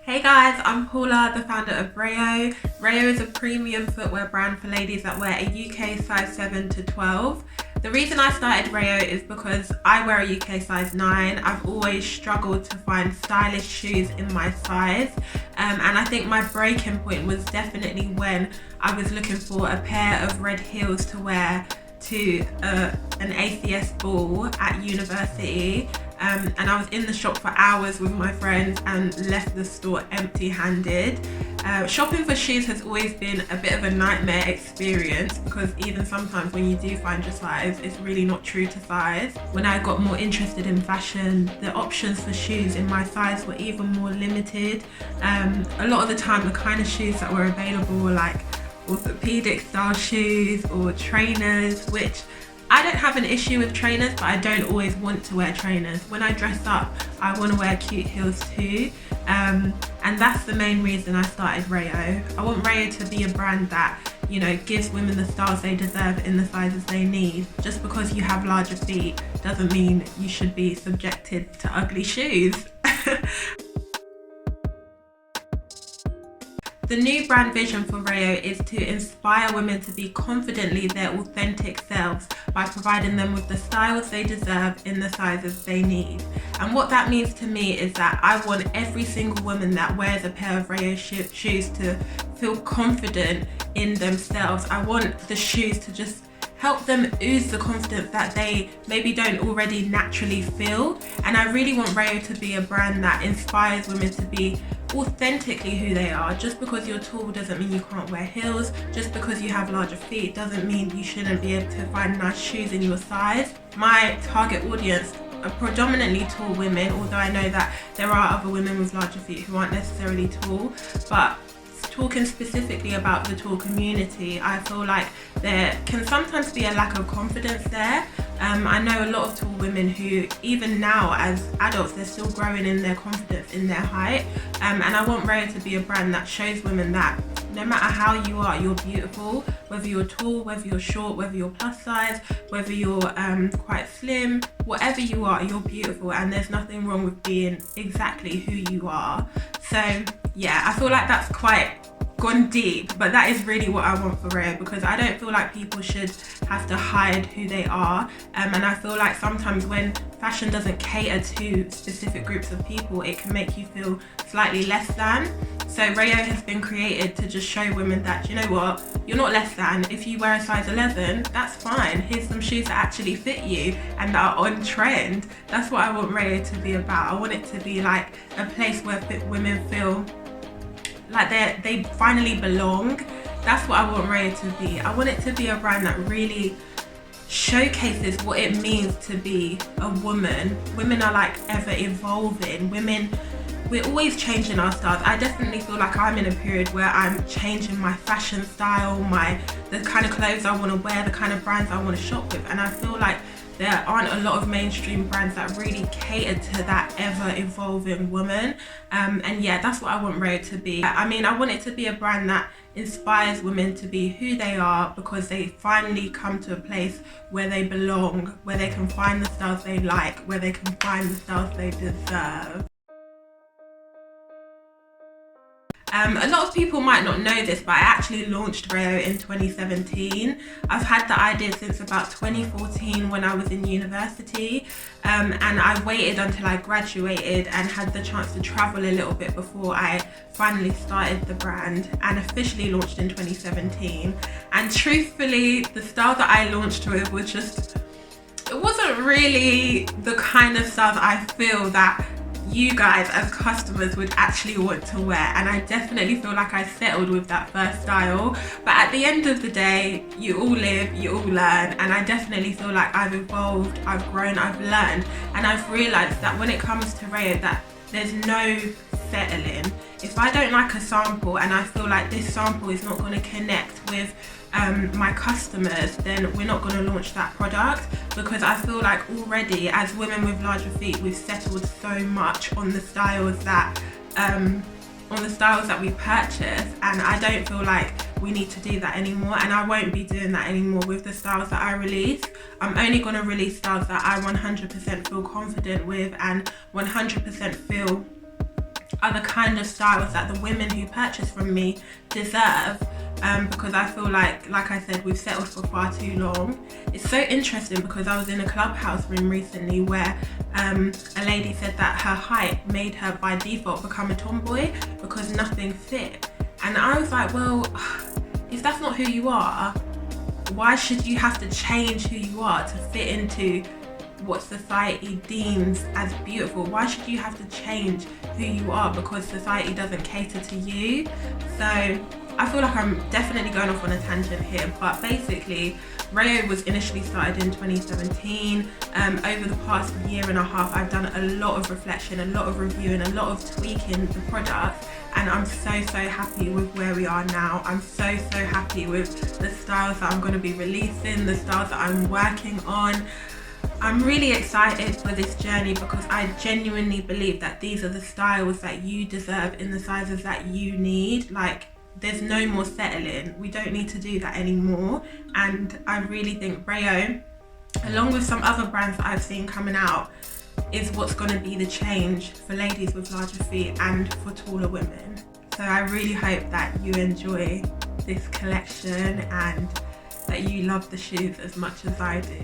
Hey guys, I'm Paula, the founder of RAYO. RAYO is a premium footwear brand for ladies that wear a UK size 7 to 12. The reason I started RAYO is because I wear a UK size 9. I've always struggled to find stylish shoes in my size, and I think my breaking point was definitely when I was looking for a pair of red heels to wear to an ACS ball at university. And I was in the shop for hours with my friends and left the store empty-handed. Shopping for shoes has always been a bit of a nightmare experience because even sometimes when you do find your size, it's really not true to size. When I got more interested in fashion, the options for shoes in my size were even more limited. A lot of the time, the kind of shoes that were available were like orthopedic style shoes or trainers, which I don't have an issue with trainers, but I don't always want to wear trainers. When I dress up, I want to wear cute heels too. And that's the main reason I started RAYO. I want RAYO to be a brand that, gives women the styles they deserve in the sizes they need. Just because you have larger feet doesn't mean you should be subjected to ugly shoes. The new brand vision for RAYO is to inspire women to be confidently their authentic selves by providing them with the styles they deserve in the sizes they need. And what that means to me is that I want every single woman that wears a pair of RAYO shoes to feel confident in themselves. I want the shoes to just help them ooze the confidence that they maybe don't already naturally feel. And I really want RAYO to be a brand that inspires women to be authentically who they are. Just because you're tall doesn't mean you can't wear heels. Just because you have larger feet doesn't mean you shouldn't be able to find nice shoes in your size. My target audience are predominantly tall women, although I know that there are other women with larger feet who aren't necessarily tall. But talking specifically about the tall community, I feel like there can sometimes be a lack of confidence there. I know a lot of tall women who, even now as adults, they're still growing in their confidence in their height. And I want RAYO to be a brand that shows women that no matter how you are, you're beautiful. Whether you're tall, whether you're short, whether you're plus size, whether you're quite slim, whatever you are, you're beautiful, and there's nothing wrong with being exactly who you are. So yeah, I feel like that's quite gone deep, but that is really what I want for RAYO, because I don't feel like people should have to hide who they are, and I feel like sometimes when fashion doesn't cater to specific groups of people, it can make you feel slightly less than. So RAYO has been created to just show women that, you know what, you're not less than. If you wear a size 11, that's fine. Here's some shoes that actually fit you and that are on trend. That's what I want RAYO to be about. I want it to be like a place where women feel like they finally belong. That's what I want RAYO to be. I want it to be a brand that really showcases what it means to be a woman. Women are like ever evolving. We're always changing our styles. I definitely feel like I'm in a period where I'm changing my fashion style, the kind of clothes I want to wear, the kind of brands I want to shop with, and I feel like there aren't a lot of mainstream brands that really cater to that ever-evolving woman. And yeah, that's what I want RAYO to be. I want it to be a brand that inspires women to be who they are, because they finally come to a place where they belong, where they can find the styles they like, where they can find the styles they deserve. A lot of people might not know this, but I actually launched RAYO in 2017. I've had the idea since about 2014 when I was in university, and I waited until I graduated and had the chance to travel a little bit before I finally started the brand and officially launched in 2017. And truthfully, the style that I launched with was it wasn't really the kind of style that I feel that you guys as customers would actually want to wear, and I definitely feel like I settled with that first style. But at the end of the day, you all live, you all learn, and I definitely feel like I've evolved, I've grown, I've learned, and I've realized that when it comes to RAYO, that there's no settling. If I don't like a sample and I feel like this sample is not going to connect with my customers, then we're not going to launch that product, because I feel like already as women with larger feet, we've settled so much on the styles that we purchase, and I don't feel like we need to do that anymore, and I won't be doing that anymore with the styles that I release. I'm only going to release styles that I 100% feel confident with and 100% feel are the kind of styles that the women who purchase from me deserve, because I feel like I said, we've settled for far too long. It's so interesting because I was in a clubhouse room recently where a lady said that her height made her by default become a tomboy because nothing fit. And I was like, well, if that's not who you are, why should you have to change who you are to fit into what society deems as beautiful? Why should you have to change who you are because society doesn't cater to you? So I feel like I'm definitely going off on a tangent here, but basically RAYO was initially started in 2017. Over the past year and a half, I've done a lot of reflection, a lot of reviewing, a lot of tweaking the product, and I'm so happy with where we are now. I'm so happy with the styles that I'm going to be releasing, the styles that I'm working on. I'm really excited for this journey because I genuinely believe that these are the styles that you deserve in the sizes that you need. Like, there's no more settling. We don't need to do that anymore. And I really think RAYO, along with some other brands that I've seen coming out, is what's going to be the change for ladies with larger feet and for taller women. So I really hope that you enjoy this collection and that you love the shoes as much as I do.